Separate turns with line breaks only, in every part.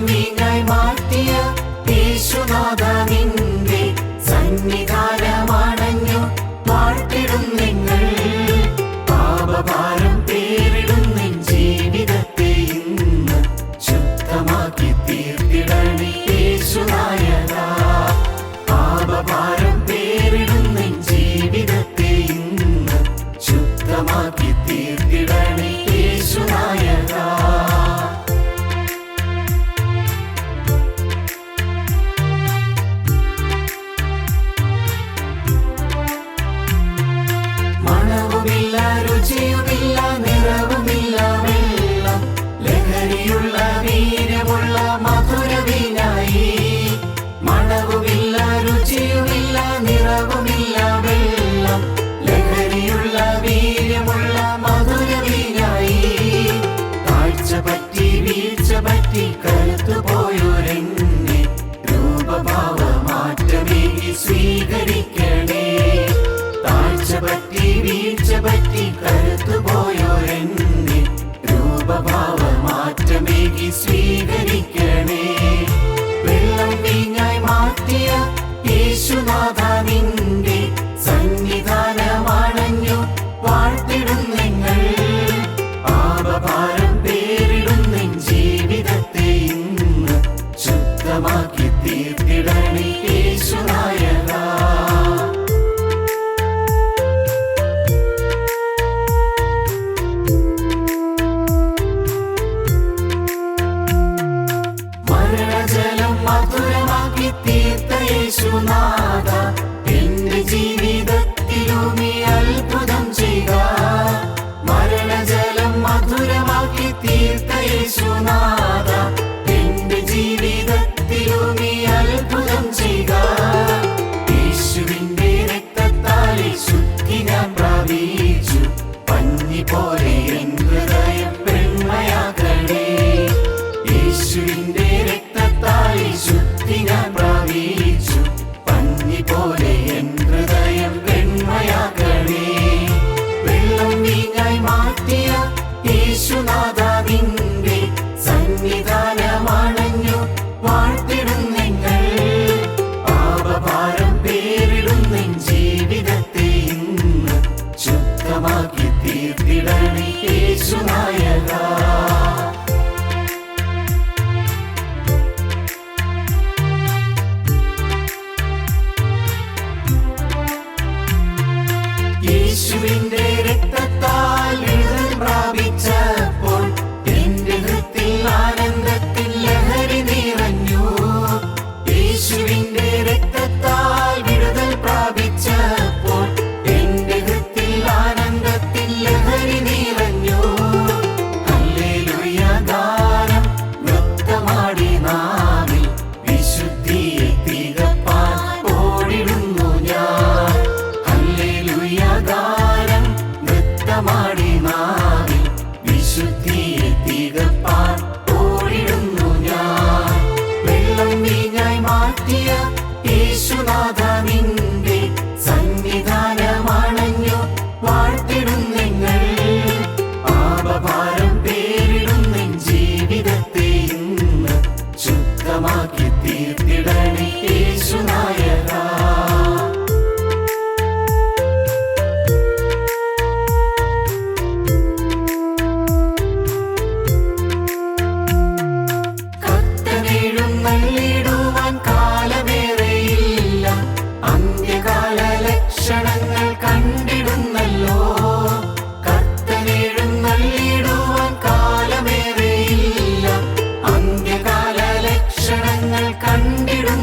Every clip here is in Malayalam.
വീഞ്ഞായി മാറ്റിയ യേശുനാഥ നിന്റെ സന്നിധാനമാണഞ്ഞു വാഴ്ത്തിടും നിങ്ങൾ. പാപഭാരം പേരിടുന്നിൻ ജീവിതത്തെ ഇന്ന് ശുദ്ധമാക്കി തീർത്തിടണേ യേശുനായക. പാപഭാരം പേരിടുന്നിൻ ജീവിതത്തെ ഇന്ന് ശുദ്ധമാക്കി തീർത്തിടണേ യേശുനായക. മണവുമില്ല, രുചിയുമില്ല, നിറവുമില്ല വെള്ളം, ലഹരിയുള്ള വീര്യമുള്ള മധുര വീഞ്ഞായി. മണവുമില്ല, രുചിയുമില്ല, നിറവുമില്ല വെള്ളം, ലഹരിയുള്ള വീര്യമുള്ള മധുര വീഞ്ഞായി. താഴ്ച പറ്റി വീഴ്ച പറ്റി കരുത്തുപോയൊരെന്നെ രൂപഭാവമാറ്റമേകി സ്വീകരിക്കണേ. താഴ്ച പറ്റി വീഴ്ച പറ്റി കരുത്തുപോയോരെന്നെ രൂപഭാവമാറ്റമേകി സ്വീകരിക്കണേ. വെള്ളം വീഞ്ഞായി മാറ്റിയ യേശുനാഥ നിന്റെ സന്നിധാനമാണഞ്ഞു വാഴ്ത്തിടും നിങ്ങൾ. പാപഭാരം പേരിടുന്നിൻ ജീവിതത്തെ ഇന്ന് ശുദ്ധമാക്കി തീർത്തിടണേ യേശുനായക. മരണജലം മധുരമാക്കി തീർത്ത യേശുനാഥ എന്റെ ജീവിതത്തിലും ഈ അത്ഭുതം ചെയ്യുക. മരണജലം മധുരമാക്കി തീർത്ത യേശുനാഥ എന്റെ ജീവിതത്തിലും ഈ അത്ഭുതം ചെയ്യുക. യേശുവിന്റെ രക്തത്താലെ ശുദ്ധി ഞാൻ പ്രാപിച്ചു, പഞ്ഞി പോലെ എൻ ഹൃദയം വെണ്മയാക്കണേ. യേശുവിന്റെ രക്തത്താലെ ശുദ്ധി ഞാൻ പ്രാപിച്ചു, പഞ്ഞി പോലെ എൻ ഹൃദയം വെണ്മയാക്കണേ. വെള്ളം വീഞ്ഞായി മാറ്റിയ യേശുനാഥ നിന്റെ സന്നിധാനമാണഞ്ഞു വാഴ്ത്തിടും നിങ്ങൾ. പാപഭാരം പേരിടുന്നിൻ ജീവിതത്തെ ഇന്ന് ശുദ്ധമാക്കി തീർത്തിടണേ യേശുനായക. യേശുവിന്റെ രക്തത്താൽ വിടുതൽ പ്രാപിച്ചപ്പോൾ എന്റെ ഹൃത്തിൽ ആനന്ദത്തിൽ ലഹരി നിറഞ്ഞു. യേശുവിന്റെ രക്തത്താൽ വിടുതൽ പ്രാപിച്ചപ്പോൾ എന്റെ ഹൃത്തിൽ ആനന്ദത്തിൽ ലഹരി നിറഞ്ഞു. ഹല്ലേലൂയ ഗാനം നൃത്തമാടി നാവിൽ വിശുദ്ധിയെ തികപ്പാൻ ഓടിടുന്നു ഞാൻ. ഹല്ലേലൂയ ഗാനം നൃത്തമാടി നാവിൽ വിശുദ്ധിയെ തികപ്പാൻ ഓടിടുന്നു ഞാൻ. വെള്ളം വീഞ്ഞായി മാറ്റിയ യേശുനാഥ നിന്റെ സന്നിധാനമാണഞ്ഞു വാഴ്ത്തിടും നിങ്ങൾ. പാപഭാരം പേരിടുന്നിൻ ജീവിതത്തെ ഇന്ന് ശുദ്ധമാക്കി തീർത്തിടണേ യേശുനായക. കർത്തനെഴുന്നള്ളിടുവാൻ കാലമേറെയില്ല, അന്ത്യകാല ലക്ഷണങ്ങൾ കണ്ടിടുന്നല്ലോ. കർത്തനെഴുന്നള്ളിടുവാൻ കാലമേറെയില്ല, അന്ത്യകാല ലക്ഷണങ്ങൾ കണ്ടിടും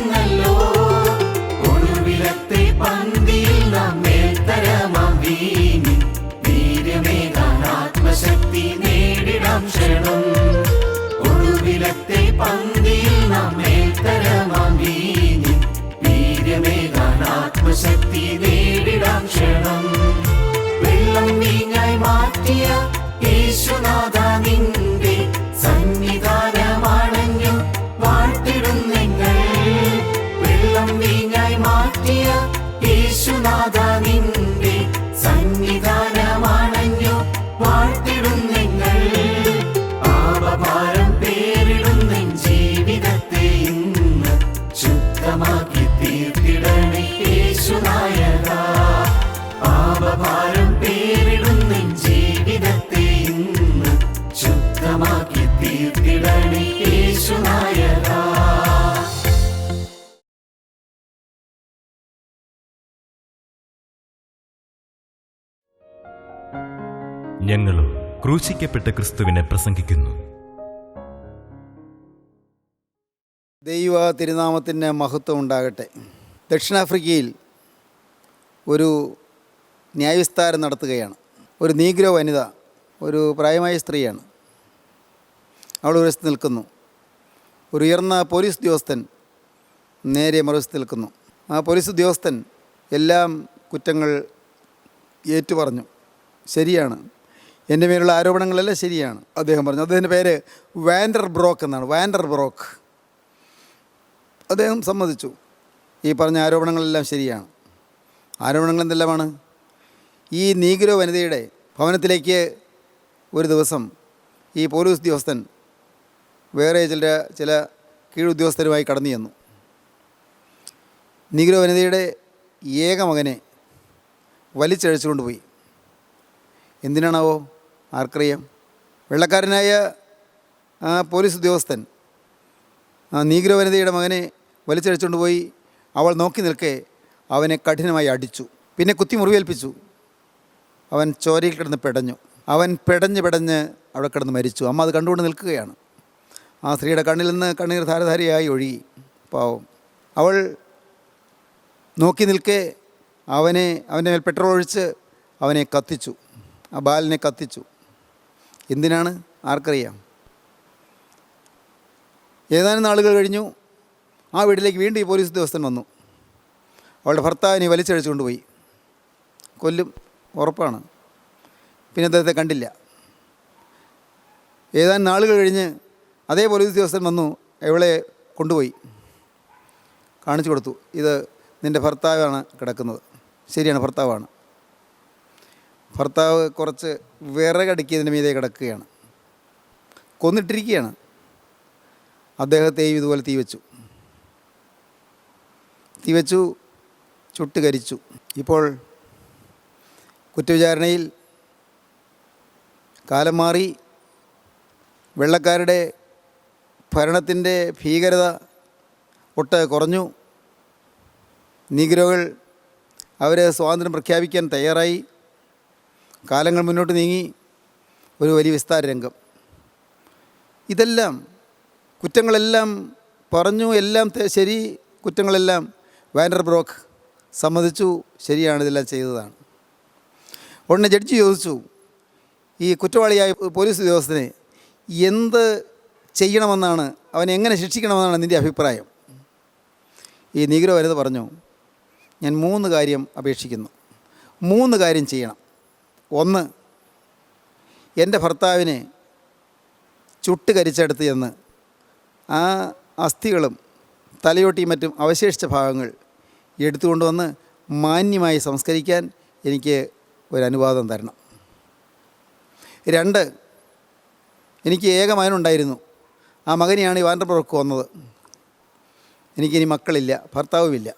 ഞങ്ങളും ക്രൂശിക്കപ്പെട്ട ക്രിസ്തുവിനെ പ്രസംഗിക്കുന്നു.
ദൈവ തിരുനാമത്തിന് മഹത്വം ഉണ്ടാകട്ടെ. ദക്ഷിണാഫ്രിക്കയിൽ ഒരു ന്യായവിസ്താരം നടത്തുകയാണ്. ഒരു നീഗ്രോ വനിത, ഒരു പ്രായമായ സ്ത്രീയാണ്. അവൾ ഒരു വശത്ത് നിൽക്കുന്നു. ഒരു ഉയർന്ന പോലീസ് ഉദ്യോഗസ്ഥൻ നേരെ മറുവശത്ത് നിൽക്കുന്നു. ആ പോലീസ് ഉദ്യോഗസ്ഥൻ എല്ലാം കുറ്റങ്ങൾ ഏറ്റുപറഞ്ഞു. ശരിയാണ്, എൻ്റെ മേലുള്ള ആരോപണങ്ങളെല്ലാം ശരിയാണ്, അദ്ദേഹം പറഞ്ഞു. അദ്ദേഹത്തിൻ്റെ പേര് വാൻഡർ ബ്രോക്ക് എന്നാണ്. വാൻഡർ ബ്രോക്ക്. അദ്ദേഹം സമ്മതിച്ചു, ഈ പറഞ്ഞ ആരോപണങ്ങളെല്ലാം ശരിയാണ്. ആരോപണങ്ങൾ എന്തെല്ലാമാണ്? ഈ നീഗ്രോ വനിതയുടെ ഭവനത്തിലേക്ക് ഒരു ദിവസം ഈ പോലീസ് ഉദ്യോഗസ്ഥൻ വേറെ ചില കീഴുദ്യോഗസ്ഥരുമായി കടന്നു ചെന്നു. നീഗ്രോ വനിതയുടെ ഏക മകനെ വലിച്ചഴച്ചുകൊണ്ട് പോയി. എന്തിനാണാവോ? ആർക്കറിയാം. വെള്ളക്കാരനായ ആ പോലീസ് ഉദ്യോഗസ്ഥൻ ആ നീഗ്രോ വനിതയുടെ മകനെ വലിച്ചഴച്ചുകൊണ്ട് പോയി. അവൾ നോക്കി നിൽക്കെ അവനെ കഠിനമായി അടിച്ചു. പിന്നെ കുത്തി മുറിവേൽപ്പിച്ചു. അവൻ ചോരയിൽ കിടന്ന് പെടഞ്ഞു. അവൻ പെടഞ്ഞ് അവിടെ കിടന്ന് മരിച്ചു. അമ്മ അത് കണ്ടുകൊണ്ട് നിൽക്കുകയാണ്. ആ സ്ത്രീയുടെ കണ്ണിൽ നിന്ന് കണ്ണീർ ധാരധാരയായി ഒഴുകി. പാവം. അവൾ നോക്കി നിൽക്കെ അവൻ്റെ മേൽ പെട്രോൾ ഒഴിച്ച് അവനെ കത്തിച്ചു. ആ ബാലനെ കത്തിച്ചു. എന്തിനാണ്? ആർക്കറിയാം. ഏതാനും നാളുകൾ കഴിഞ്ഞു. ആ വീട്ടിലേക്ക് വീണ്ടും ഈ പോലീസ് ഉദ്യോഗസ്ഥൻ വന്നു. അവളുടെ ഭർത്താവിനെ വലിച്ചഴിച്ചു കൊണ്ടുപോയി. കൊല്ലും, ഉറപ്പാണ്. പിന്നെ അദ്ദേഹത്തെ കണ്ടില്ല. ഏതാനും നാളുകൾ കഴിഞ്ഞ് അതേ പോലീസ് ഉദ്യോഗസ്ഥൻ വന്നു. ഇവളെ കൊണ്ടുപോയി കാണിച്ചു കൊടുത്തു. ഇത് നിൻ്റെ ഭർത്താവാണ് കിടക്കുന്നത്. ശരിയാണ്, ഭർത്താവാണ്. ഭർത്താവ് കുറച്ച് വിറകടുക്കിയതിൻ്റെ മീതെ കിടക്കുകയാണ്. കൊന്നിട്ടിരിക്കുകയാണ്. അദ്ദേഹത്തെയും ഇതുപോലെ തീ വെച്ചു ചുട്ട് കരിച്ചു. ഇപ്പോൾ കുറ്റവിചാരണയിൽ കാലം മാറി. വെള്ളക്കാരുടെ ഭരണത്തിൻ്റെ ഭീകരത ഒട്ട് കുറഞ്ഞു. നീഗ്രോകൾ അവർ സ്വാതന്ത്ര്യം പ്രഖ്യാപിക്കാൻ തയ്യാറായി. കാലങ്ങൾ മുന്നോട്ട് നീങ്ങി. ഒരു വലിയ വിസ്താര രംഗം. ഇതെല്ലാം കുറ്റങ്ങളെല്ലാം പറഞ്ഞു. എല്ലാം ശരി. കുറ്റങ്ങളെല്ലാം വാൻഡർ ബ്രോക്ക് സമ്മതിച്ചു. ശരിയാണ്, ഇതെല്ലാം ചെയ്തതാണ്. ഉടനെ ജഡ്ജി ചോദിച്ചു, ഈ കുറ്റവാളിയായ പോലീസ് ഉദ്യോഗസ്ഥനെ എന്ത് ചെയ്യണമെന്നാണ്, അവനെ എങ്ങനെ ശിക്ഷിക്കണമെന്നാണ് നിൻ്റെ അഭിപ്രായം? ഈ നീഗ്രോ വനിത പറഞ്ഞു, ഞാൻ 3 കാര്യം അപേക്ഷിക്കുന്നു. 3 കാര്യം ചെയ്യണം. 1, എൻ്റെ ഭർത്താവിനെ ചുട്ട് കരിച്ചെടുത്ത് ചെന്ന് ആ അസ്ഥികളും തലയോട്ടിയും മറ്റും അവശേഷിച്ച ഭാഗങ്ങൾ എടുത്തുകൊണ്ടുവന്ന് മാന്യമായി സംസ്കരിക്കാൻ എനിക്ക് ഒരു അനുവാദം തരണം. 2, എനിക്ക് ഏക മകനുണ്ടായിരുന്നു. ആ മകനെയാണ് ഈ വാൻഡർ ബ്രോക്ക് കൊന്നത്. എനിക്കിനി മക്കളില്ല, ഭർത്താവുമില്ല.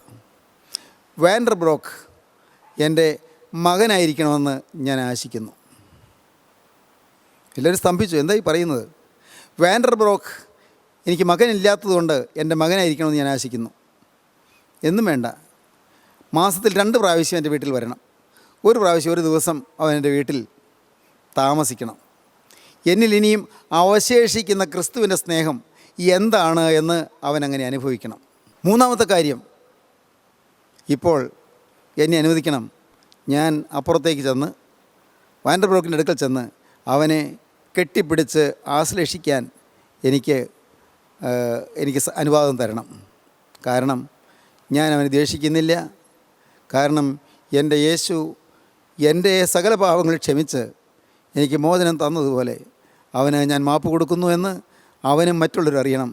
വാൻഡർ ബ്രോക്ക് എൻ്റെ മകനായിരിക്കണമെന്ന് ഞാൻ ആശിക്കുന്നു. എല്ലാവരും സ്തംഭിച്ചു. എന്തായി പറയുന്നത്? വാൻഡർ ബ്രോക്ക് എനിക്ക് മകനില്ലാത്തതുകൊണ്ട് എൻ്റെ മകനായിരിക്കണമെന്ന് ഞാൻ ആശിക്കുന്നു. എന്നും വേണ്ട, മാസത്തിൽ 2 പ്രാവശ്യം എൻ്റെ വീട്ടിൽ വരണം. ഒരു പ്രാവശ്യം ഒരു ദിവസം അവൻ എൻ്റെ വീട്ടിൽ താമസിക്കണം. എന്നിൽ ഇനിയും അവശേഷിക്കുന്ന ക്രിസ്തുവിൻ്റെ സ്നേഹം എന്താണ് എന്ന് അവനങ്ങനെ അനുഭവിക്കണം. 3ാമത്തെ കാര്യം, ഇപ്പോൾ എന്നെ അനുവദിക്കണം. ഞാൻ അപ്പുറത്തേക്ക് ചെന്ന് വാൻഡർ ബ്രോക്കിൻ്റെ അടുക്കൽ ചെന്ന് അവനെ കെട്ടിപ്പിടിച്ച് ആശ്ലേഷിക്കാൻ എനിക്ക് അനുവാദം തരണം. കാരണം ഞാൻ അവനെ ദ്വേഷിക്കുന്നില്ല. കാരണം എൻ്റെ യേശു എൻ്റെ സകല പാപങ്ങൾ ക്ഷമിച്ച് എനിക്ക് മോചനം തന്നതുപോലെ അവന് ഞാൻ മാപ്പ് കൊടുക്കുന്നു എന്ന് അവനും മറ്റുള്ളവർ അറിയണം.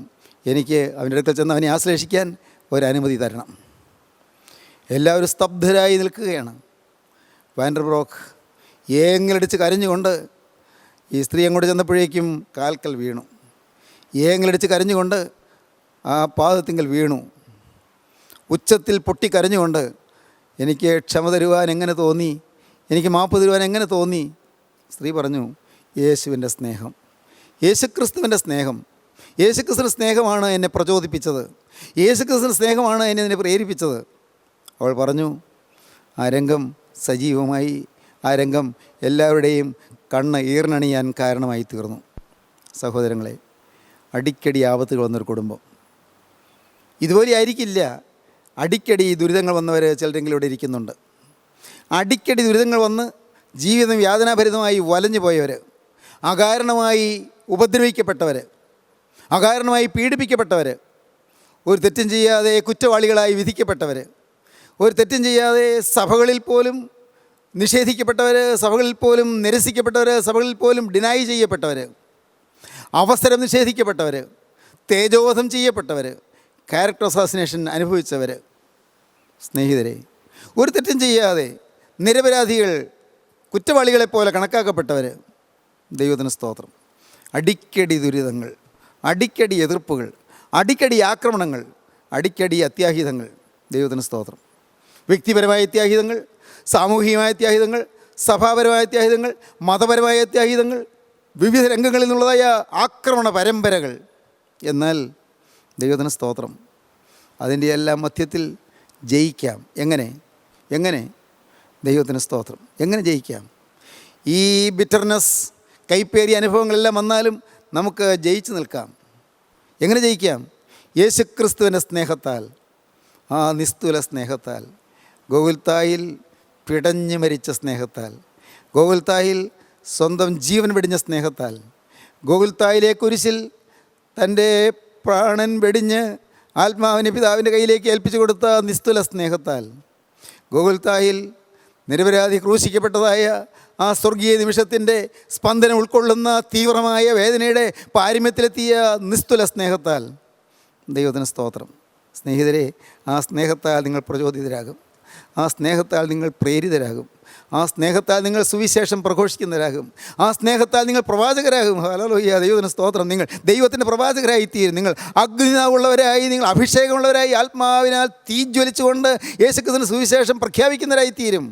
എനിക്ക് അവൻ്റെ അടുക്കൽ ചെന്ന് അവനെ ആശ്ലേഷിക്കാൻ ഒരനുമതി തരണം. എല്ലാവരും സ്തബ്ധരായി നിൽക്കുകയാണ്. വാൻഡർ ബ്രോക്ക് ഏങ്ങലടിച്ച് കരഞ്ഞുകൊണ്ട് ഈ സ്ത്രീ അങ്ങോട്ട് ചെന്നപ്പോഴേക്കും കാൽക്കൽ വീണു. ഏങ്ങലടിച്ച് കരഞ്ഞുകൊണ്ട് ആ പാദത്തിങ്കൽ വീണു. ഉച്ചത്തിൽ പൊട്ടിക്കരഞ്ഞുകൊണ്ട് എനിക്ക് ക്ഷമ തരുവാൻ എങ്ങനെ തോന്നി, എനിക്ക് മാപ്പ് തരുവാൻ എങ്ങനെ തോന്നി? സ്ത്രീ പറഞ്ഞു, യേശുവിൻ്റെ സ്നേഹം, യേശുക്രിസ്തുവിൻ്റെ സ്നേഹം. യേശുക്രിസ്തുവിൻ്റെ സ്നേഹമാണ് എന്നെ പ്രചോദിപ്പിച്ചത്. യേശുക്രിസ്തുവിൻ്റെ സ്നേഹമാണ് എന്നെ പ്രേരിപ്പിച്ചത്. അവൾ പറഞ്ഞു. ആ രംഗം സജീവമായി. ആ രംഗം എല്ലാവരുടെയും കണ്ണ് ഈർണണിയാൻ കാരണമായി തീർന്നു. സഹോദരങ്ങളെ, അടിക്കടി ആപത്തുകൾ വന്നൊരു കുടുംബം. ഇതുപോലെ ആയിരിക്കില്ല. അടിക്കടി ദുരിതങ്ങൾ വന്നവർ ചിലരെങ്കിലും ഇവിടെ ഇരിക്കുന്നുണ്ട്. അടിക്കടി ദുരിതങ്ങൾ വന്ന് ജീവിതം യാതനാഭരിതമായി വലഞ്ഞു പോയവർ, അകാരണമായി ഉപദ്രവിക്കപ്പെട്ടവർ, അകാരണമായി പീഡിപ്പിക്കപ്പെട്ടവർ, ഒരു തെറ്റും ചെയ്യാതെ കുറ്റവാളികളായി വിധിക്കപ്പെട്ടവർ, ഒരു തെറ്റും ചെയ്യാതെ സഭകളിൽ പോലും നിഷേധിക്കപ്പെട്ടവർ, സഭകളിൽ പോലും നിരസിക്കപ്പെട്ടവർ, സഭകളിൽ പോലും ഡിനൈ ചെയ്യപ്പെട്ടവർ, അവസരം നിഷേധിക്കപ്പെട്ടവർ, തേജോവധം ചെയ്യപ്പെട്ടവർ, ക്യാരക്ടർ അസാസിനേഷൻ അനുഭവിച്ചവർ. സ്നേഹിതരെ, ഒരു തെറ്റും ചെയ്യാതെ നിരപരാധികൾ കുറ്റവാളികളെപ്പോലെ കണക്കാക്കപ്പെട്ടവർ. ദൈവത്തിന് സ്തോത്രം. അടിക്കടി ദുരിതങ്ങൾ, അടിക്കടി എതിർപ്പുകൾ, അടിക്കടി ആക്രമണങ്ങൾ, അടിക്കടി അത്യാഹിതങ്ങൾ. ദൈവത്തിന് സ്തോത്രം. വ്യക്തിപരമായ അത്യാഹിതങ്ങൾ, സാമൂഹികമായ അത്യാഹിതങ്ങൾ, സഭാപരമായ അത്യാഹിതങ്ങൾ, മതപരമായ അത്യാഹിതങ്ങൾ, വിവിധ രംഗങ്ങളിൽ നിന്നുള്ളതായ ആക്രമണ പരമ്പരകൾ. എന്നാൽ ദൈവത്തിന് സ്തോത്രം, അതിൻ്റെ എല്ലാം മധ്യത്തിൽ ജയിക്കാം. എങ്ങനെ ദൈവത്തിന് സ്തോത്രം. എങ്ങനെ ജയിക്കാം? ഈ ബിറ്റർനെസ്, കൈപ്പേറിയ അനുഭവങ്ങളെല്ലാം വന്നാലും നമുക്ക് ജയിച്ചു നിൽക്കാം. എങ്ങനെ ജയിക്കാം? യേശുക്രിസ്തുവിൻ്റെ സ്നേഹത്താൽ, ആ നിസ്തുല സ്നേഹത്താൽ, ഗോകുൽത്തായിൽ പിടഞ്ഞു മരിച്ച സ്നേഹത്താൽ, ഗോകുൽത്തായിൽ സ്വന്തം ജീവൻ വെടിഞ്ഞ സ്നേഹത്താൽ, ഗോകുൽത്തായിലെ കുരിശിൽ തൻ്റെ പ്രാണൻ വെടിഞ്ഞ് ആത്മാവിനെ പിതാവിൻ്റെ കയ്യിലേക്ക് ഏൽപ്പിച്ചു കൊടുത്ത നിസ്തുല സ്നേഹത്താൽ, ഗോകുൽത്തായിൽ നിരപരാധി ക്രൂശിക്കപ്പെട്ടതായ ആ സ്വർഗീയ നിമിഷത്തിൻ്റെ സ്പന്ദനം ഉൾക്കൊള്ളുന്ന തീവ്രമായ വേദനയുടെ പാരമ്യത്തിലെത്തിയ നിസ്തുല സ്നേഹത്താൽ. ദൈവത്തിന് സ്തോത്രം. സ്നേഹിതരെ, ആ സ്നേഹത്താൽ നിങ്ങൾ പ്രചോദിതരാകും. ആ സ്നേഹത്താൽ നിങ്ങൾ പ്രേരിതരാകും. ആ സ്നേഹത്താൽ നിങ്ങൾ സുവിശേഷം പ്രഘോഷിക്കുന്നവരാകും. ആ സ്നേഹത്താൽ നിങ്ങൾ പ്രവാചകരാകും. ഹല്ലേലൂയ, ദൈവത്തിന് സ്തോത്രം. നിങ്ങൾ ദൈവത്തിൻ്റെ പ്രവാചകരായിത്തീരും. നിങ്ങൾ അഗ്നിനാവുള്ളവരായി, നിങ്ങൾ അഭിഷേകമുള്ളവരായി, ആത്മാവിനാൽ തീജ്വലിച്ചുകൊണ്ട് യേശുക്രിസ്തുവിന്റെ സുവിശേഷം പ്രഖ്യാപിക്കുന്നവരായിത്തീരും.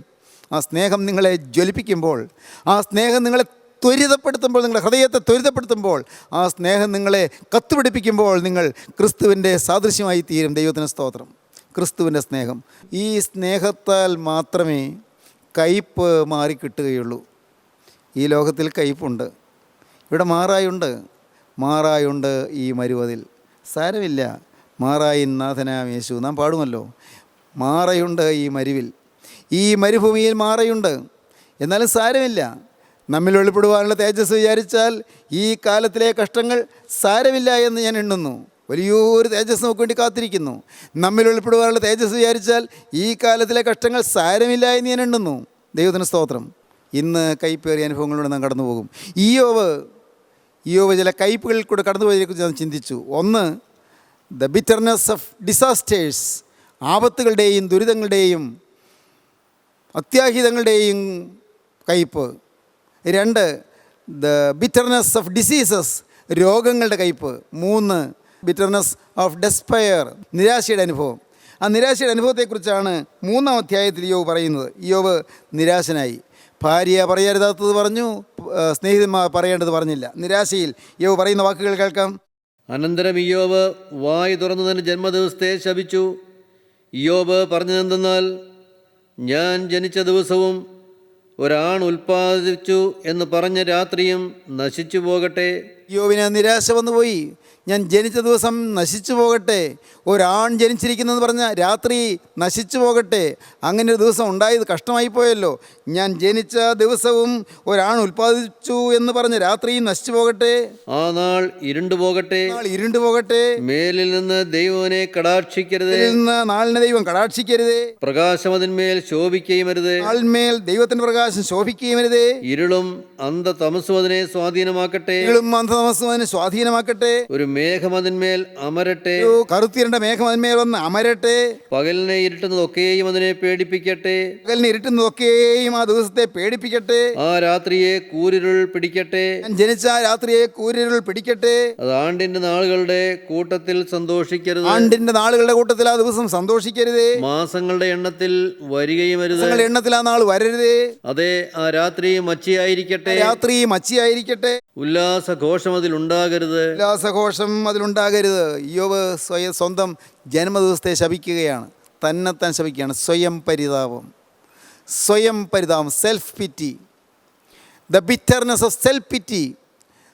ആ സ്നേഹം നിങ്ങളെ ജ്വലിപ്പിക്കുമ്പോൾ, ആ സ്നേഹം നിങ്ങളെ ത്വരിതപ്പെടുത്തുമ്പോൾ, നിങ്ങളുടെ ഹൃദയത്തെ ത്വരിതപ്പെടുത്തുമ്പോൾ, ആ സ്നേഹം നിങ്ങളെ കത്തുപിടിപ്പിക്കുമ്പോൾ നിങ്ങൾ ക്രിസ്തുവിൻ്റെ സാദൃശ്യമായി തീരും. ദൈവത്തിന് സ്തോത്രം. ക്രിസ്തുവിൻ്റെ സ്നേഹം, ഈ സ്നേഹത്താൽ മാത്രമേ കയ്പ് മാറിക്കിട്ടുകയുള്ളൂ. ഈ ലോകത്തിൽ കയ്പുണ്ട്, ഇവിടെ മാറായുണ്ട് ഈ മരുവതിൽ. സാരമില്ല, മാറായിൻ നാഥനാം യേശു, നാം പാടുമല്ലോ. മാറയുണ്ട് ഈ മരുവിൽ, ഈ മരുഭൂമിയിൽ മാറയുണ്ട്. എന്നാലും സാരമില്ല, നമ്മിൽ വെളിപ്പെടുവാനുള്ള തേജസ് വിചാരിച്ചാൽ ഈ കാലത്തിലെ കഷ്ടങ്ങൾ സാരമില്ല എന്ന് ഞാൻ എണ്ണുന്നു. വലിയൊരു തേജസ് നമുക്ക് വേണ്ടി കാത്തിരിക്കുന്നു. നമ്മിൽ വെളിപ്പെടുവാനുള്ള തേജസ് വിചാരിച്ചാൽ ഈ കാലത്തിലെ കഷ്ടങ്ങൾ സാരമില്ല എന്ന് ഞാൻ എണ്ണുന്നു. ദൈവത്തിന് സ്തോത്രം. ഇന്ന് കയ്പേറിയ അനുഭവങ്ങളിലൂടെ നാം കടന്നു പോകും. ഇയ്യോബ് ചില കയ്പുകളിൽ കൂടെ കടന്നുപോയതിനെക്കുറിച്ച് ഞാൻ ചിന്തിച്ചു. ഒന്ന്, ദ ബിറ്റർനെസ് ഓഫ് ഡിസാസ്റ്റേഴ്സ്, ആപത്തുകളുടെയും ദുരിതങ്ങളുടെയും അത്യാഹിതങ്ങളുടെയും കയ്പ്. രണ്ട്, ദ ബിറ്റർനെസ് ഓഫ് ഡിസീസസ്, രോഗങ്ങളുടെ കയ്പ്. മൂന്ന്, ബിറ്റർനെസ് ഓഫ് ഡെസ്പയർ, നിരാശയുടെ അനുഭവം. ആ നിരാശയുടെ അനുഭവത്തെക്കുറിച്ചാണ് 3-ാം അധ്യായത്തിൽ ഇയ്യോബ് പറയുന്നത്. ഇയ്യോബ് നിരാശനായി. ഭാര്യ പറയരുതാത്തത് പറഞ്ഞു, സ്നേഹിതന്മാർ പറയേണ്ടത് പറഞ്ഞില്ല. നിരാശയിൽ ഇയ്യോബ് പറയുന്ന വാക്കുകൾ കേൾക്കാം.
അനന്തരം ഇയ്യോബ് വായ് തുറന്നു തന്റെ ജന്മദിവസത്തെ ശപിച്ചു. ഇയ്യോബ് പറഞ്ഞതെന്തെന്നാൽ, ഞാൻ ജനിച്ച ദിവസവും ഒരാൺ ഉൽപ്പാദിച്ചു എന്ന് പറഞ്ഞ രാത്രിയും നശിച്ചു പോകട്ടെ.
ഇയ്യോബിന് നിരാശ വന്നുപോയി. ഞാൻ ജനിച്ച ദിവസം നശിച്ചു പോകട്ടെ, ഒരാൺ ജനിച്ചിരിക്കുന്നെന്ന് പറഞ്ഞ രാത്രി നശിച്ചു പോകട്ടെ. അങ്ങനെ ഒരു ദിവസം ഉണ്ടായത് കഷ്ടമായി പോയല്ലോ. ഞാൻ ജനിച്ച ദിവസവും ഒരാൺ ഉൽപ്പാദിച്ചു എന്ന് പറഞ്ഞ രാത്രിയും നശിച്ചു പോകട്ടെ.
ആ നാൾ ഇരുണ്ടു
പോകട്ടെ.
മേലിൽ നിന്ന് ദൈവനെ കടാക്ഷിക്കരുത്.
നാളിനെ ദൈവം കടാക്ഷിക്കരുതേ.
പ്രകാശം അതിന്മേൽ ശോഭിക്കുകയുമരുത്.
നാളിന്മേൽ ദൈവത്തിന്റെ പ്രകാശം ശോഭിക്കുകയുമരുതേ.
ഇരുളും അന്ധതമസ്സും അതിനെ സ്വാധീനമാക്കട്ടെ. ഒരു മേഘം അതിന്മേൽ അമരട്ടെ.
കറുത്തിരണ്ട മേഘം അതിന്മേൽ വന്ന് അമരട്ടെ.
പകലിനെ ഇരുട്ടുന്നതൊക്കെയും അതിനെ പേടിപ്പിക്കട്ടെ.
ആ ദിവസത്തെ പേടിപ്പിക്കട്ടെ.
ആ രാത്രിയെ കൂരിരുൾ പിടിക്കട്ടെ.
ജനിച്ച രാത്രിയെ കൂരിരുൾ പിടിക്കട്ടെ.
അത് ആണ്ടിന്റെ നാളുകളുടെ കൂട്ടത്തിൽ സന്തോഷിക്കരുത്.
ആ ദിവസം സന്തോഷിക്കരുതേ.
മാസങ്ങളുടെ എണ്ണത്തിൽ വരികയുമരുത്.
എണ്ണത്തിൽ ആ നാൾ വരരുതേ.
അതെ, ആ രാത്രി മച്ചിയായിരിക്കട്ടെ. ഉല്ലാസഘോഷം
അതിലുണ്ടാകരുത്. ഇയ്യോബ് സ്വന്തം ജന്മദിവസത്തെ ശപിക്കുകയാണ്, തന്നെത്താൻ ശപിക്കുകയാണ്. സ്വയം പരിതാപം, self pity. The bitterness of self pity,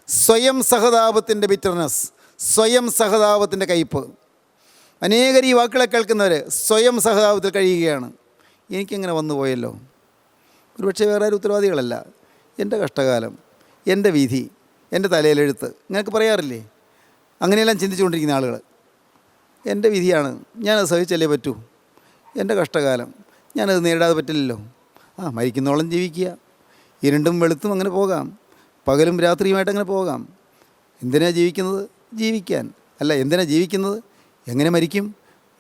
സ്വയം സഹതാപത്തിൻ്റെ ബിറ്റർനെസ്, സ്വയം സഹതാപത്തിൻ്റെ കയ്പ്. അനേകർ ഈ വാക്കുകളെ കേൾക്കുന്നവർ സ്വയം സഹതാപത്തിൽ കഴിയുകയാണ്. എനിക്കിങ്ങനെ വന്നു പോയല്ലോ, ഒരുപക്ഷെ വേറെ ആരും ഉത്തരവാദികളല്ല, എൻ്റെ കഷ്ടകാലം, എൻ്റെ വിധി, എൻ്റെ തലയിലെഴുത്ത്, ഇങ്ങനെയൊക്കെ പറയാറില്ലേ? അങ്ങനെയെല്ലാം ചിന്തിച്ചുകൊണ്ടിരിക്കുന്ന ആളുകൾ, എൻ്റെ വിധിയാണ്, ഞാനത് സഹിച്ചല്ലേ പറ്റൂ, എൻ്റെ കഷ്ടകാലം, ഞാനത് നേരിടാതെ പറ്റില്ലല്ലോ. മരിക്കുന്നോളം ജീവിക്കുക, ഇരുണ്ടും വെളുത്തും അങ്ങനെ പോകാം, പകലും രാത്രിയുമായിട്ട് അങ്ങനെ പോകാം. എന്തിനാണ് ജീവിക്കുന്നത്? ജീവിക്കാൻ. അല്ല, എന്തിനാണ് ജീവിക്കുന്നത്? എങ്ങനെ മരിക്കും?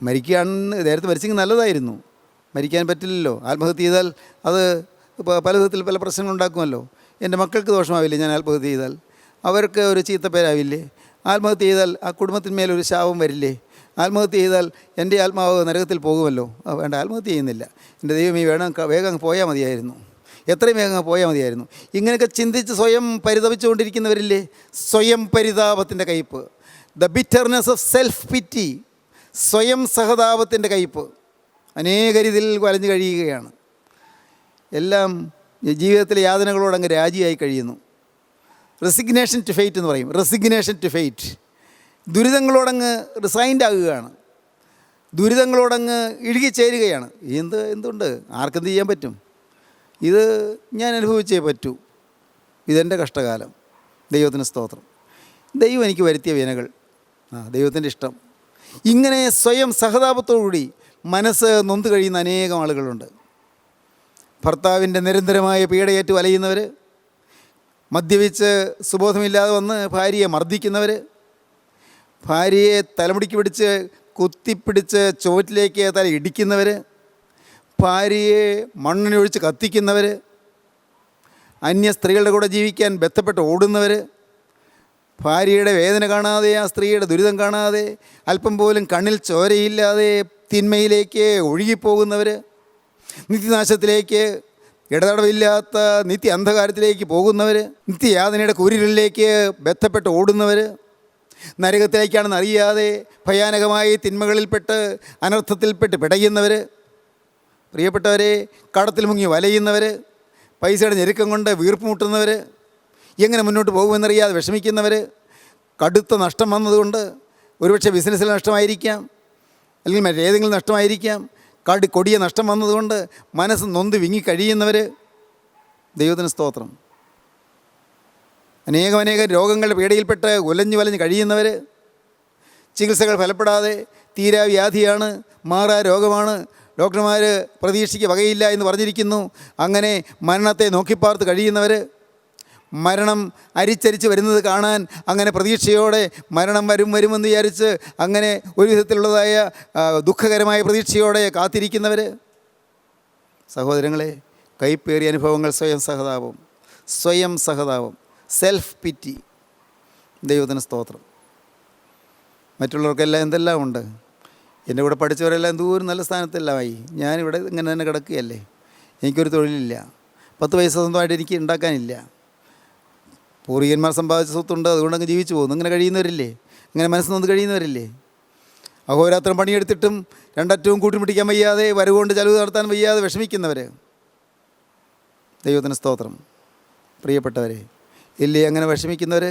മരിക്കുകയാണെന്ന് നേരത്തെ മരിച്ചെങ്കിൽ നല്ലതായിരുന്നു. മരിക്കാൻ പറ്റില്ലല്ലോ. ആത്മഹത്യ ചെയ്താൽ അത് പല വിധത്തിൽ പല പ്രശ്നങ്ങളുണ്ടാക്കുമല്ലോ. എൻ്റെ മക്കൾക്ക് ദോഷമാവില്ലേ ഞാൻ ആത്മഹത്യ ചെയ്താൽ? അവർക്ക് ഒരു ചീത്തപ്പേരാവില്ലേ? ആത്മഹത്യ ചെയ്താൽ ആ കുടുംബത്തിന്മേലൊരു ശാപം വരില്ലേ? ആത്മഹത്യ ചെയ്താൽ എൻ്റെ ആത്മാവ് നരകത്തിൽ പോകുമല്ലോ. വേണ്ട, ആത്മഹത്യ ചെയ്യുന്നില്ല. എൻ്റെ ദൈവമേ, വേഗം പോയാൽ മതിയായിരുന്നു, എത്രയും വേഗം പോയാൽ മതിയായിരുന്നു. ഇങ്ങനെയൊക്കെ ചിന്തിച്ച് സ്വയം പരിതപിച്ചുകൊണ്ടിരിക്കുന്നവരില്ലേ? സ്വയം പരിതാപത്തിൻ്റെ കയ്പ്, the bitterness of self pity, സ്വയം സഹതാപത്തിൻ്റെ കയ്പ്. അനേകരിതിൽ വലഞ്ഞു കഴിയുകയാണ്. എല്ലാം ജീവിതത്തിലെ യാതനകളോടങ്ങ് രാജിയായി കഴിയുന്നു. റെസിഗ്നേഷൻ ടു ഫെയ്റ്റ് എന്ന് പറയും. Resignation to fate. ദുരിതങ്ങളോടങ്ങ് റിസൈൻഡ് ആകുകയാണ്, ദുരിതങ്ങളോടങ്ങ് ഇഴുകിച്ചേരുകയാണ്. എന്തുണ്ട്, ആർക്കെന്ത് ചെയ്യാൻ പറ്റും? ഇത് ഞാൻ അനുഭവിച്ചേ പറ്റൂ, ഇതെൻ്റെ കഷ്ടകാലം. ദൈവത്തിന് സ്തോത്രം. ദൈവം എനിക്ക് വരുത്തിയ വിനകൾ, ദൈവത്തിൻ്റെ ഇഷ്ടം. ഇങ്ങനെ സ്വയം സഹതാപത്തോടുകൂടി മനസ്സ് നൊന്ത് കഴിയുന്ന അനേകം ആളുകളുണ്ട്. ഭർത്താവിൻ്റെ നിരന്തരമായ പീഡയേറ്റ് വലയുന്നവർ, മദ്യപിച്ച് സുബോധമില്ലാതെ വന്ന് ഭാര്യയെ മർദ്ദിക്കുന്നവർ, ഭാര്യയെ തലമുടിക്ക് പിടിച്ച് കുത്തിപ്പിടിച്ച് ചുവറ്റിലേക്ക് തല ഇടിക്കുന്നവർ, ഭാര്യയെ മണ്ണിനെ ഒഴിച്ച് കത്തിക്കുന്നവർ, അന്യ സ്ത്രീകളുടെ കൂടെ ജീവിക്കാൻ ബന്ധപ്പെട്ട് ഓടുന്നവർ, ഭാര്യയുടെ വേദന കാണാതെ, ആ സ്ത്രീയുടെ ദുരിതം കാണാതെ, അല്പം പോലും കണ്ണിൽ ചോരയില്ലാതെ തിന്മയിലേക്ക് ഒഴുകിപ്പോകുന്നവർ, നിത്യനാശത്തിലേക്ക്, ഇടതടവില്ലാത്ത നിത്യ അന്ധകാരത്തിലേക്ക് പോകുന്നവർ, നിത്യയാതനയുടെ കൂരിലേക്ക് ബന്ധപ്പെട്ട് ഓടുന്നവർ, നരകത്തിലേക്കാണെന്ന് അറിയാതെ ഭയാനകമായി തിന്മകളിൽപ്പെട്ട് അനർത്ഥത്തിൽപ്പെട്ട് പിടയുന്നവർ, പ്രിയപ്പെട്ടവരെ കടത്തിൽ മുങ്ങി വലയുന്നവർ, പൈസയുടെ ഞെരുക്കം കൊണ്ട് വീർപ്പ് മുട്ടുന്നവർ, എങ്ങനെ മുന്നോട്ട് പോകുമെന്നറിയാതെ വിഷമിക്കുന്നവർ, കടുത്ത നഷ്ടം വന്നതുകൊണ്ട്, ഒരുപക്ഷെ ബിസിനസ്സിൽ നഷ്ടമായിരിക്കാം, അല്ലെങ്കിൽ മറ്റേതെങ്കിലും നഷ്ടമായിരിക്കാം, കൊടിയ നഷ്ടം വന്നതുകൊണ്ട് മനസ്സ് നൊന്ത് വിങ്ങി കഴിയുന്നവർ. ദൈവത്തിന് സ്തോത്രം. അനേകം രോഗങ്ങളുടെ പീഡയിൽപ്പെട്ട് വലഞ്ഞ് കഴിയുന്നവർ, ചികിത്സകൾ ഫലപ്പെടാതെ തീരാ വ്യാധിയാണ്, മാറാ രോഗമാണ്, ഡോക്ടർമാർ പ്രതീക്ഷയ്ക്ക് വകയില്ല എന്ന് പറഞ്ഞിരിക്കുന്നു, അങ്ങനെ മരണത്തെ നോക്കിപ്പാർത്ത് കഴിയുന്നവർ, മരണം അരിച്ചരിച്ച് വരുന്നത് കാണാൻ അങ്ങനെ പ്രതീക്ഷയോടെ മരണം വരുമെന്ന് വിചാരിച്ച് അങ്ങനെ ഒരു വിധത്തിലുള്ളതായ ദുഃഖകരമായ പ്രതീക്ഷയോടെ കാത്തിരിക്കുന്നവർ. സഹോദരങ്ങളെ, കൈപ്പേറിയ അനുഭവങ്ങൾ, സ്വയം സഹതാപം, സെൽഫ് പിറ്റി. ദൈവത്തിന് സ്തോത്രം. മറ്റുള്ളവർക്കെല്ലാം എന്തെല്ലാം ഉണ്ട്. എൻ്റെ കൂടെ പഠിച്ചവരെല്ലാം എന്തോരം നല്ല സ്ഥാനത്തെല്ലാമായി. ഞാനിവിടെ ഇങ്ങനെ തന്നെ കിടക്കുകയല്ലേ, എനിക്കൊരു തൊഴിലില്ല, 10 പൈസ സ്വന്തമായിട്ട് എനിക്ക് ഉണ്ടാക്കാനില്ല, പൂർവികന്മാർ സമ്പാദിച്ച സ്വത്തുണ്ട്, അതുകൊണ്ടങ്ങ് ജീവിച്ചു പോകുന്നു. ഇങ്ങനെ കഴിയുന്നവരില്ലേ? ഇങ്ങനെ മനസ്സ് നൊന്ന് കഴിയുന്നവരില്ലേ? അഹോരാത്രം പണിയെടുത്തിട്ടും രണ്ടറ്റവും കൂട്ടിമുട്ടിക്കാൻ വയ്യാതെ, വരവുകൊണ്ട് ചെലവ് നടത്താൻ വയ്യാതെ വിഷമിക്കുന്നവർ. ദൈവത്തിന് സ്തോത്രം. പ്രിയപ്പെട്ടവരെ, ഇല്ലേ അങ്ങനെ വിഷമിക്കുന്നവർ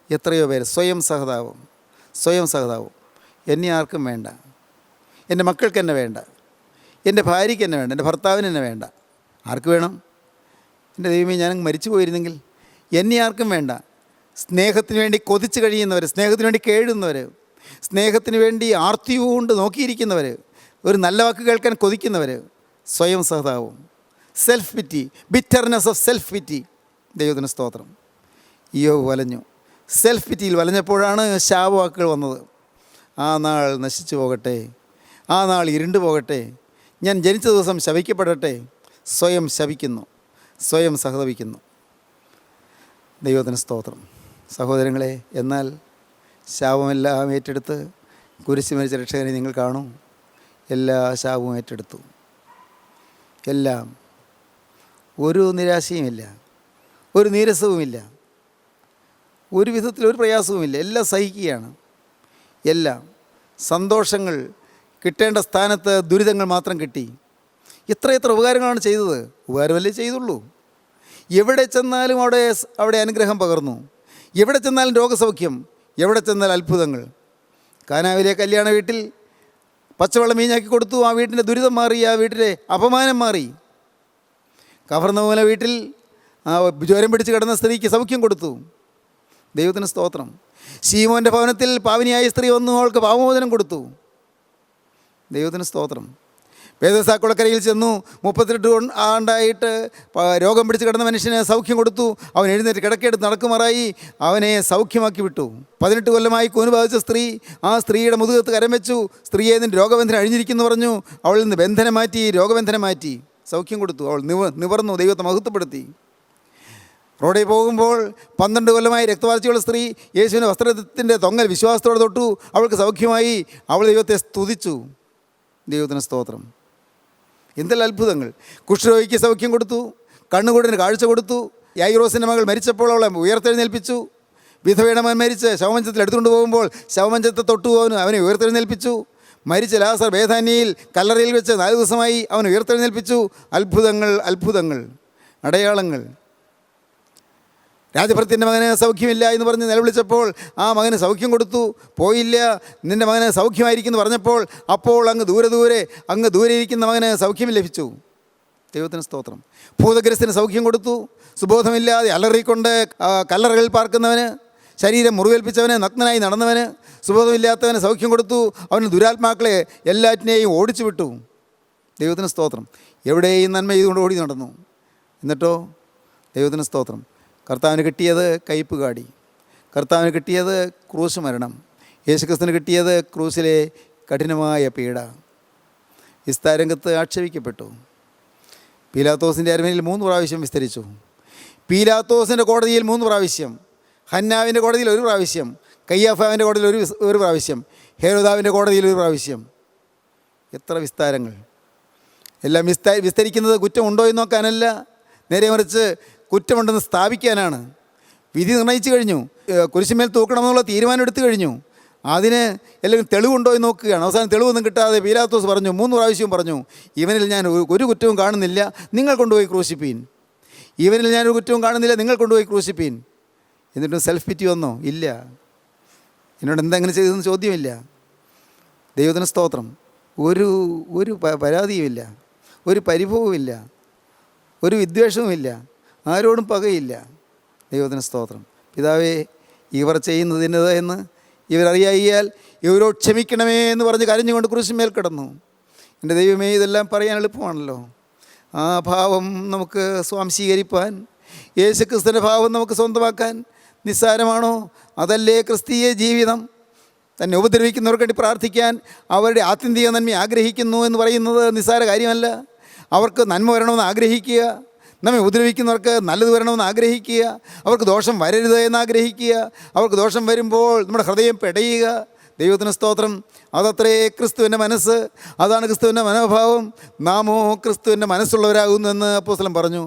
എത്രയോ പേര്. സ്വയം സഹതാപം. എന്നെ ആർക്കും വേണ്ട, എൻ്റെ മക്കൾക്ക് എന്നെ വേണ്ട, എൻ്റെ ഭാര്യയ്ക്ക് എന്നെ വേണ്ട, എൻ്റെ ഭർത്താവിന് എന്നെ വേണ്ട. ആർക്ക് വേണം? എൻ്റെ ദൈവമേ, ഞാൻ മരിച്ചു പോയിരുന്നെങ്കിൽ. എന്നെ ആർക്കും വേണ്ട. സ്നേഹത്തിന് വേണ്ടി കൊതിച്ച് കഴിയുന്നവർ, സ്നേഹത്തിന് വേണ്ടി കേഴുന്നവർ, സ്നേഹത്തിന് വേണ്ടി ആർത്തിയുകൊണ്ട് നോക്കിയിരിക്കുന്നവർ, ഒരു നല്ല വാക്ക് കേൾക്കാൻ കൊതിക്കുന്നവർ. സ്വയം സഹതാപം, സെൽഫ് പിറ്റി, ബിറ്റർനെസ് ഓഫ് സെൽഫ് പിറ്റി. ദൈവത്തിന് സ്തോത്രം. യോബ് വലഞ്ഞു. സെൽഫ് പിറ്റിയിൽ വലഞ്ഞപ്പോഴാണ് ശാപവാക്കുകൾ വന്നത്. ആ നാൾ നശിച്ചു പോകട്ടെ, ആ നാൾ ഇരുണ്ടു പോകട്ടെ, ഞാൻ ജനിച്ച ദിവസം ശപിക്കപ്പെടട്ടെ. സ്വയം ശപിക്കുന്നു, സ്വയം സഹതപിക്കുന്നു. ദൈവത്തിന് സ്തോത്രം. സഹോദരങ്ങളെ, എന്നാൽ ശാപമെല്ലാം ഏറ്റെടുത്ത് കുരിശ് മരിച്ച രക്ഷകനെ നിങ്ങൾ കാണൂ. എല്ലാ ശാപവും ഏറ്റെടുത്തു. എല്ലാം, ഒരു നിരാശയുമില്ല, ഒരു നീരസവുമില്ല, ഒരു വിധത്തിലൊരു പ്രയാസവുമില്ല. എല്ലാം സഹിക്കുകയാണ്. എല്ലാം സന്തോഷങ്ങൾ കിട്ടേണ്ട സ്ഥാനത്ത് ദുരിതങ്ങൾ മാത്രം കിട്ടി. എത്ര ഉപകാരങ്ങളാണ് ചെയ്തത്. ഉപകാരമല്ലേ ചെയ്തുള്ളൂ. എവിടെ ചെന്നാലും അവിടെ അനുഗ്രഹം പകർന്നു. എവിടെ ചെന്നാലും രോഗസൗഖ്യം, എവിടെ ചെന്നാൽ അത്ഭുതങ്ങൾ. കാനാവിലെ കല്യാണ വീട്ടിൽ പച്ചവെള്ളം വീഞ്ഞാക്കി കൊടുത്തു. ആ വീട്ടിൻ്റെ ദുരിതം മാറി, ആ വീട്ടിലെ അപമാനം മാറി. കഫർന്നഹൂമിലെ വീട്ടിൽ ആ ജ്വരം പിടിച്ച് കിടന്ന സ്ത്രീക്ക് സൗഖ്യം കൊടുത്തു. ദൈവത്തിന് സ്തോത്രം. ശീമോൻ്റെ ഭവനത്തിൽ പാവനിയായ സ്ത്രീ വന്നു, അവൾക്ക് പാപമോചനം കൊടുത്തു. ദൈവത്തിന് സ്തോത്രം. ബേഥസ്ദാ കുളക്കരയിൽ ചെന്നു, 38 ആണ്ടായിട്ട് രോഗം പിടിച്ച് കിടന്ന മനുഷ്യന് സൗഖ്യം കൊടുത്തു. അവൻ എഴുന്നേറ്റ് കിടക്കെടുത്ത് നടക്കുമാറായി, അവനെ സൗഖ്യമാക്കി വിട്ടു. 18 കൊല്ലമായി കൂന് ബാധിച്ച സ്ത്രീ, ആ സ്ത്രീയുടെ മുതുകത്ത് കരം വെച്ചു. സ്ത്രീയെ നിൻ്റെ രോഗബന്ധനം അഴിഞ്ഞിരിക്കുന്നു പറഞ്ഞു. അവളിൽ നിന്ന് ബന്ധനം മാറ്റി, രോഗബന്ധനം മാറ്റി, സൗഖ്യം കൊടുത്തു. അവൾ നിവർന്നു, ദൈവത്തെ മഹത്വപ്പെടുത്തി. റോഡിൽ പോകുമ്പോൾ 12 കൊല്ലമായി രക്തവാർച്ചയുള്ള സ്ത്രീ യേശുവിൻ്റെ വസ്ത്രത്തിൻ്റെ തൊങ്ങൽ വിശ്വാസത്തോടെ തൊട്ടു. അവൾക്ക് സൗഖ്യമായി. അവൾ ദൈവത്തെ സ്തുതിച്ചു. ദൈവത്തിന് സ്തോത്രം. എന്തെല്ലാം അത്ഭുതങ്ങൾ. കുഷ്ഠരോഗിക്ക് സൗഖ്യം കൊടുത്തു. കണ്ണുകൂടിന് കാഴ്ച കൊടുത്തു. യായിറോസിൻ്റെ മകൾ മരിച്ചപ്പോൾ അവളെ ഉയർത്തെഴുന്നേൽപ്പിച്ചു. വിധവയുടെ മകൻ മരിച്ച് ശവമഞ്ചത്തിൽ എടുത്തുകൊണ്ട് പോകുമ്പോൾ ശവമഞ്ചത്തെ തൊട്ടു അവനെ ഉയർത്തെഴുന്നേൽപ്പിച്ചു. മരിച്ച ലാസർ ബേഥാന്യയിൽ കല്ലറയിൽ വെച്ച് 4 ദിവസമായി അവനെ ഉയർത്തെഴുന്നേൽപ്പിച്ചു. അത്ഭുതങ്ങൾ, അത്ഭുതങ്ങൾ, അടയാളങ്ങൾ. രാജഭൃത്യൻ്റെ മകന് സൗഖ്യമില്ല എന്ന് പറഞ്ഞ് നിലവിളിച്ചപ്പോൾ ആ മകന് സൗഖ്യം കൊടുത്തു. പോയില്ല, നിൻ്റെ മകന് സൗഖ്യമായിരിക്കുമെന്ന് പറഞ്ഞപ്പോൾ അപ്പോൾ അങ്ങ് ദൂരെ ഇരിക്കുന്ന മകന് സൗഖ്യം ലഭിച്ചു. ദൈവത്തിന് സ്തോത്രം. ഭൂതഗ്രസ്തന് സൗഖ്യം കൊടുത്തു. സുബോധമില്ലാതെ അലറിക്കൊണ്ട് കല്ലറകളിൽ പാർക്കുന്നവന്, ശരീരം മുറിവേൽപ്പിച്ചവന്, നഗ്നനായി നടന്നവന്, സുബോധമില്ലാത്തവന് സൗഖ്യം കൊടുത്തു. അവന് ദുരാത്മാക്കളെ എല്ലാറ്റിനെയും ഓടിച്ചു വിട്ടു. ദൈവത്തിന് സ്തോത്രം. എവിടെയും നന്മ ചെയ്തുകൊണ്ട് ഓടി നടന്നു. എന്നിട്ടോ ദൈവത്തിന് സ്തോത്രം. കർത്താവിന് കിട്ടിയത് കയ്പ് കാടി, കർത്താവിന് കിട്ടിയത് ക്രൂശ് മരണം, യേശുക്രിസ്തുവിന് കിട്ടിയത് ക്രൂശിലെ കഠിനമായ പീഡ. വിസ്താരംഗത്ത് ആക്ഷേപിക്കപ്പെട്ടു. പീലാത്തോസിൻ്റെ അരമനയിൽ 3 പ്രാവശ്യം വിസ്തരിച്ചു. പീലാത്തോസിൻ്റെ കോടതിയിൽ 3 പ്രാവശ്യം, ഹന്നാവിൻ്റെ കോടതിയിൽ 1 പ്രാവശ്യം, കയ്യാഫാവിൻ്റെ കോടതിയിൽ ഒരു പ്രാവശ്യം, ഹേരോദാവിൻ്റെ കോടതിയിൽ 1 പ്രാവശ്യം. എത്ര വിസ്താരങ്ങൾ! എല്ലാം വിസ്തരിക്കുന്നത് കുറ്റമുണ്ടോ എന്ന് നോക്കാനല്ല, നേരെ മറിച്ച് കുറ്റമുണ്ടെന്ന് സ്ഥാപിക്കാനാണ്. വിധി നിർണ്ണയിച്ചു കഴിഞ്ഞു. കുരിശുമേൽ തൂക്കണമെന്നുള്ള തീരുമാനം എടുത്തു കഴിഞ്ഞു. അതിന് എല്ലാവരും തെളിവുണ്ടോ എന്ന് നോക്കുകയാണ്. അവസാനം തെളിവൊന്നും കിട്ടാതെ പീലാത്തോസ് പറഞ്ഞു, 3 പ്രാവശ്യവും പറഞ്ഞു, ഇവനിൽ ഞാൻ ഒരു കുറ്റവും കാണുന്നില്ല, നിങ്ങൾ കൊണ്ടുപോയി ക്രൂശിപ്പീൻ. ഇവനിൽ ഞാനൊരു കുറ്റവും കാണുന്നില്ല, നിങ്ങൾ കൊണ്ടുപോയി ക്രൂശിപ്പീൻ. എന്നിട്ടും സെൽഫ് പിറ്റി വന്നോ? ഇല്ല. എന്നോട് എന്തെങ്ങനെ ചെയ്തതെന്ന് ചോദ്യമില്ല. ദൈവത്തിന് സ്തോത്രം. ഒരു പരാതിയുമില്ല, ഒരു പരിഭവവുമില്ല, ഒരു വിദ്വേഷവുമില്ല, ആരോടും പകയില്ല. ദൈവത്തിന് സ്തോത്രം. പിതാവേ, ഇവർ ചെയ്യുന്നതിന് എന്ന് ഇവരറിയാൽ ഇവരോട് ക്ഷമിക്കണമേ എന്ന് പറഞ്ഞ് കരഞ്ഞുകൊണ്ട് കുരിശിന്മേൽ കിടന്നു. എൻ്റെ ദൈവമേ, ഇതെല്ലാം പറയാൻ എളുപ്പമാണല്ലോ. ആ ഭാവം നമുക്ക് സ്വാംശീകരിപ്പാൻ, യേശുക്രിസ്തുവിൻ്റെ ഭാവം നമുക്ക് സ്വന്തമാക്കാൻ നിസ്സാരമാണോ? അതല്ലേ ക്രിസ്തീയ ജീവിതം. തന്നെ ഉപദ്രവിക്കുന്നവർക്ക് വേണ്ടി പ്രാർത്ഥിക്കാൻ, അവരുടെ ആത്യന്തിക നന്മ ആഗ്രഹിക്കുന്നു എന്ന് പറയുന്നത് നിസ്സാര കാര്യമല്ല. അവർക്ക് നന്മ വരണമെന്ന് ആഗ്രഹിക്കുക, നമ്മെ ഉപദ്രവിക്കുന്നവർക്ക് നല്ലത് വരണമെന്ന് ആഗ്രഹിക്കുക, അവർക്ക് ദോഷം വരരുത് എന്ന് ആഗ്രഹിക്കുക, അവർക്ക് ദോഷം വരുമ്പോൾ നമ്മുടെ ഹൃദയം പെടയുക. ദൈവത്തിന് സ്തോത്രം. അതത്രേ ക്രിസ്തുവിൻ്റെ മനസ്സ്, അതാണ് ക്രിസ്തുവിൻ്റെ മനോഭാവം. നാമോ ക്രിസ്തുവിൻ്റെ മനസ്സുള്ളവരാകുന്നു എന്ന് അപ്പോസ്തലൻ പറഞ്ഞു.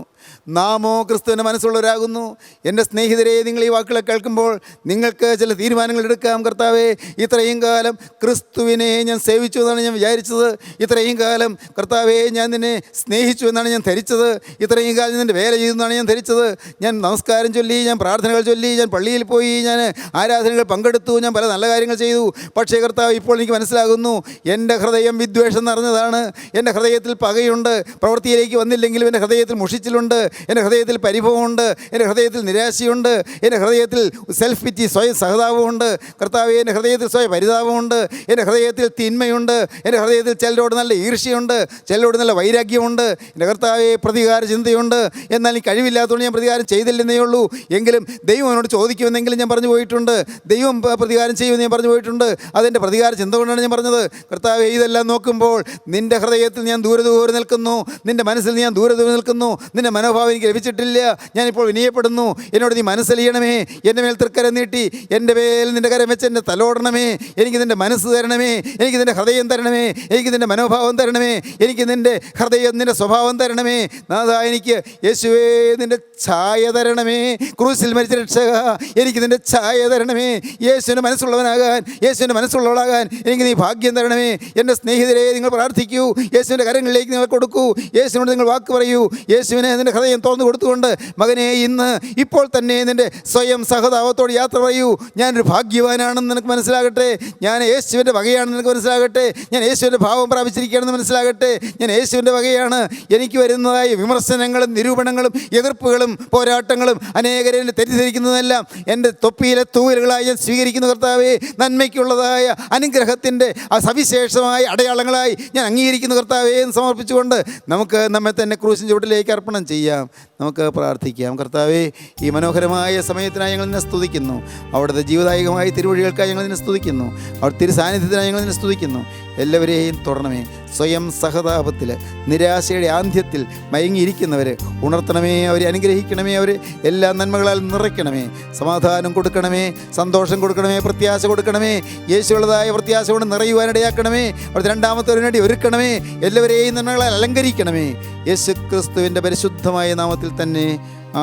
നാമോ ക്രിസ്തുവിൻ്റെ മനസ്സുള്ളവരാകുന്നു. എൻ്റെ സ്നേഹിതരെ, നിങ്ങൾ ഈ വാക്കുകളെ കേൾക്കുമ്പോൾ നിങ്ങൾക്ക് ചില തീരുമാനങ്ങൾ എടുക്കാം. കർത്താവേ, ഇത്രയും കാലം ക്രിസ്തുവിനെ ഞാൻ സേവിച്ചു എന്നാണ് ഞാൻ വിചാരിച്ചത്. ഇത്രയും കാലം കർത്താവേ, ഞാൻ നിന്നെ സ്നേഹിച്ചു എന്നാണ് ഞാൻ ധരിച്ചത്. ഇത്രയും കാലം നിൻ്റെ വേല ചെയ്തു എന്നാണ് ഞാൻ ധരിച്ചത്. ഞാൻ നമസ്കാരം ചൊല്ലി, ഞാൻ പ്രാർത്ഥനകൾ ചൊല്ലി, ഞാൻ പള്ളിയിൽ പോയി, ഞാൻ ആരാധനകൾ പങ്കെടുത്തു, ഞാൻ പല നല്ല കാര്യങ്ങൾ ചെയ്തു. പക്ഷേ കർത്താവ്, ഇപ്പോൾ എനിക്ക് മനസ്സിലാകുന്നു, എൻ്റെ ഹൃദയം വിദ്വേഷം നിറഞ്ഞതാണ്. എൻ്റെ ഹൃദയത്തിൽ പകയുണ്ട്. പ്രവൃത്തിയിലേക്ക് വന്നില്ലെങ്കിലും എൻ്റെ ഹൃദയത്തിൽ മുഷിച്ചിലുണ്ട്, എൻ്റെ ഹൃദയത്തിൽ പരിഭവമുണ്ട്, എൻ്റെ ഹൃദയത്തിൽ നിരാശയുണ്ട്, എൻ്റെ ഹൃദയത്തിൽ സെൽഫ് പിറ്റി, സ്വയം സഹതാപമുണ്ട്. കർത്താവേ, എൻ്റെ ഹൃദയത്തിൽ സ്വയം പരിതാപമുണ്ട്, എൻ്റെ ഹൃദയത്തിൽ തിന്മയുണ്ട്, എൻ്റെ ഹൃദയത്തിൽ ചിലരോട് നല്ല ഈർഷ്യയുണ്ട്, ചിലരോട് നല്ല വൈരാഗ്യമുണ്ട്. എൻ്റെ കർത്താവേ, പ്രതികാര ചിന്തയുണ്ട്. എന്നാൽ എനിക്ക് കഴിവില്ലാത്തതുകൊണ്ട് ഞാൻ പ്രതികാരം ചെയ്തില്ലെന്നേ ഉള്ളൂ. എങ്കിലും ദൈവം എന്നോട് ചോദിക്കുമെന്നെങ്കിലും ഞാൻ പറഞ്ഞു പോയിട്ടുണ്ട്. ദൈവം പ്രതികാരം ചെയ്യുമെന്ന് ഞാൻ പറഞ്ഞു പോയിട്ടുണ്ട്. അതെൻ്റെ പ്രതികാര ചിന്ത കൊണ്ടാണ് ഞാൻ പറഞ്ഞത്. കർത്താവേ, ഇതെല്ലാം നോക്കുമ്പോൾ നിൻ്റെ ഹൃദയത്തിൽ ഞാൻ ദൂരെ നിൽക്കുന്നു, നിൻ്റെ മനസ്സിൽ ഞാൻ ദൂരെ നിൽക്കുന്നു, നിൻ്റെ മനോഭാവം എനിക്ക് ലഭിച്ചിട്ടില്ല. ഞാനിപ്പോൾ വിനയപ്പെടുന്നു. എന്നോട് നീ മനസ്സലിയണമേ. എൻ്റെ മേൽ തൃക്കരം നീട്ടി എൻ്റെ മേൽ നിൻ്റെ കരം വെച്ച് എന്നെ തലോടണമേ. എനിക്ക് നിൻ്റെ മനസ്സ് തരണമേ, എനിക്ക് നിൻ്റെ ഹൃദയം തരണമേ, എനിക്ക് നിൻ്റെ മനോഭാവം തരണമേ, എനിക്ക് നിൻ്റെ ഹൃദയം, നിൻ്റെ സ്വഭാവം തരണമേ. നാഥാ, എനിക്ക് യേശുവേ നിൻ്റെ ഛായ തരണമേ. ക്രൂസിൽ മരിച്ച രക്ഷക, എനിക്ക് നിൻ്റെ ഛായ തരണമേ. യേശുവിൻ്റെ മനസ്സുള്ളവനാകാൻ, യേശുവിൻ്റെ മനസ്സുള്ളവളാകാൻ എനിക്ക് നീ ഭാഗ്യം തരണമേ. എൻ്റെ സ്നേഹിതരെ, നിങ്ങൾ പ്രാർത്ഥിക്കൂ. യേശുവിൻ്റെ കരങ്ങളിലേക്ക് നിങ്ങൾ കൊടുക്കൂ. യേശുവിനോട് നിങ്ങൾ വാക്ക് പറയൂ. യേശുവിനെ നിൻ്റെ നിൻ്റെ ഹൃദയം തുറന്നു കൊടുത്തുകൊണ്ട് മകനെ ഇന്ന് ഇപ്പോൾ തന്നെ നിൻ്റെ സ്വയം സഹതാപത്തോട് യാത്ര പറയൂ. ഞാനൊരു ഭാഗ്യവാനാണെന്ന് നിനക്ക് മനസ്സിലാകട്ടെ. ഞാൻ യേശുവിൻ്റെ വകയാണെന്ന് നിനക്ക് മനസ്സിലാകട്ടെ. ഞാൻ യേശുവിൻ്റെ ഭാവം പ്രാപിച്ചിരിക്കുകയാണെന്ന് മനസ്സിലാകട്ടെ. ഞാൻ യേശുവിൻ്റെ വകയാണ്. എനിക്ക് വരുന്നതായ വിമർശനങ്ങളും നിരൂപണങ്ങളും എതിർപ്പുകളും പോരാട്ടങ്ങളും അനേകരെ തെറ്റിദ്ധരിക്കുന്നതെല്ലാം എൻ്റെ തൊപ്പിയിലെ തൂവലുകളായി ഞാൻ സ്വീകരിക്കുന്ന കർത്താവേ. നന്മയ്ക്കുള്ളതായ അനുഗ്രഹത്തിൻ്റെ ആ സവിശേഷമായ അടയാളങ്ങളായി ഞാൻ അംഗീകരിക്കുന്ന കർത്താവേ എന്ന് സമർപ്പിച്ചുകൊണ്ട് നമുക്ക് നമ്മെ തന്നെ ക്രൂശിൻ ചുവട്ടിലേക്ക് അർപ്പണം ചെയ്യാം. നമുക്ക് പ്രാർത്ഥിക്കാം. കർത്താവേ, ഈ മനോഹരമായ സമയത്തിനായി ഞങ്ങൾ നിന്നെ സ്തുതിക്കുന്നു. അവിടുത്തെ ജീവദായകമായ തിരുവഴികൾക്കായി ഞങ്ങൾ നിന്നെ സ്തുതിക്കുന്നു. അവിടെ തിരുസാന്നിധ്യത്തിനായി ഞങ്ങൾ നിന്നെ സ്തുതിക്കുന്നു. എല്ലാവരെയും തുടരണമേ. സ്വയം സഹതാപത്തിൽ നിരാശയുടെ ആന്ത്യത്തിൽ മയങ്ങിയിരിക്കുന്നവർ ഉണർത്തണമേ. അവരെ അനുഗ്രഹിക്കണമേ. അവർ എല്ലാ നന്മകളാൽ നിറയ്ക്കണമേ. സമാധാനം കൊടുക്കണമേ. സന്തോഷം കൊടുക്കണമേ. പ്രത്യാശ കൊടുക്കണമേ. യേശുള്ളതായ പ്രത്യാശ കൊണ്ട് നിറയുവാനിടയാക്കണമേ. അവിടുത്തെ രണ്ടാമത്തെ ഒരു വേണ്ടി ഒരുക്കണമേ. എല്ലാവരെയും നന്മകളാൽ അലങ്കരിക്കണമേ. യേശു ക്രിസ്തുവിൻ്റെ പരിശുദ്ധമായ നാമത്തിൽ തന്നെ.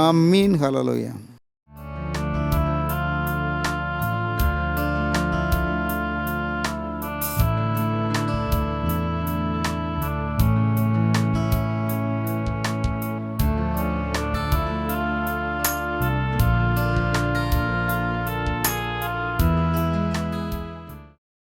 ആമീൻ. ഹല്ലേലൂയ.